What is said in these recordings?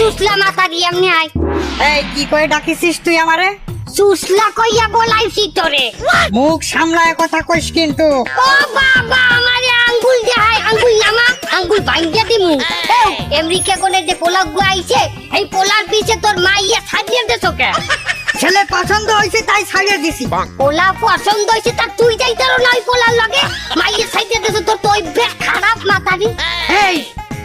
সুসলা মাথা দিয়ে এমনি আয়। এই কি কই ডাকিছিস তুই আমারে? সুসলা কইয়া বলাইছি তোরে। মুখ সামলায় কথা কইস কিন্তু। ও বাবা আমারে আঙ্গুল দেখায়, আঙ্গুল নামা, আঙ্গুল ভাঙ্গা দিমু। আমেরিকা কোনে যে পোলা গুয়াইছে, এই পোলার পিছে তোর মাইয়া ছাড়িয়ে দেছো কে? ছেলে পছন্দ হইছে তাই ছাড়িয়ে দিছি। পোলা পছন্দ হইছে তা তুই যাইতারো না ওই পোলার লগে? মাইয়া ছাড়িয়ে দেছো তোর তো ওই বেশ খারাপ মাথা দি। এই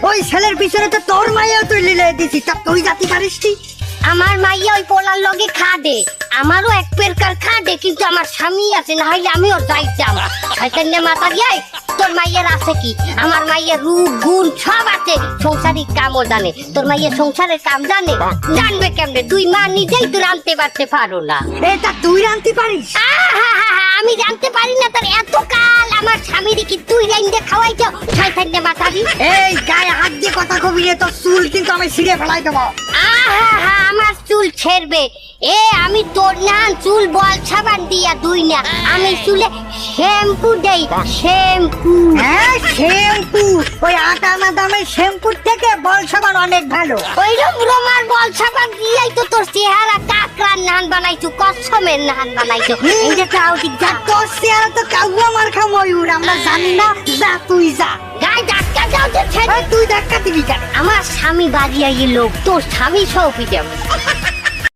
ওই ছেলের পিছনে তো তোর মাইয়া তুই লিলে দিছি, তা তুই জাতি পারিস কি? আমার মাইয়া ওই পোলার লগে খাদে, আমারও এক পেরকার খাদে, কিন্তু আমার স্বামী আছে, না হইলে আমিও যাইতাম। শয়তানের মাথা দিয়ে তোর মাইয়ের আছে কি? আমার মাইয়ের রূপ গুণ সব আছে, সংসারিক কামও জানে। তোর মাইয়ের সংসারের কাম জানে? জানবে কেমনে? তুই মা নিজেই তো রাঁধতে পারতে পারো না। এটা তুই রাঁধতে পারিস? আমি জানতে পারি না তোর এত কাল আমার স্বামীর কি তুই রাইন্দে খাওয়াইছো? শয়তানের মাথা দি। এই গায়ে হাত দিয়ে কথা কবি রে, তোর চুল কিন্তু আমি ছিঁড়ে ফেলাই দেবো। আমার চুল ছেড়বে? আমি তোর না চুল বল সাবান দিয়া দুই না, আমি চুলে শ্যাম্পু দেই, শ্যাম্পু। হ্যাঁ শ্যাম্পু, ওই আটা দামের শ্যাম্পুর থেকে বল সাবান অনেক ভালো। ওইরকম রোমার বল সাবান দিয়াই তো তোর চেহারা কাকড়ার নান বানাইছো, কসমের নান বানাইছো। এই যে কাউটিক যা, তোর চেহারা তো কাউয়া মার্কা ময়ূর, আমরা জানি না। যা তুই যা। গায়ে ধাক্কা দাও তো ছেড়ে। তুই ধাক্কা দিবি কেন? আমার স্বামী বাড়ি আইয়ে লোক, তোর স্বামী সৌপি দেব।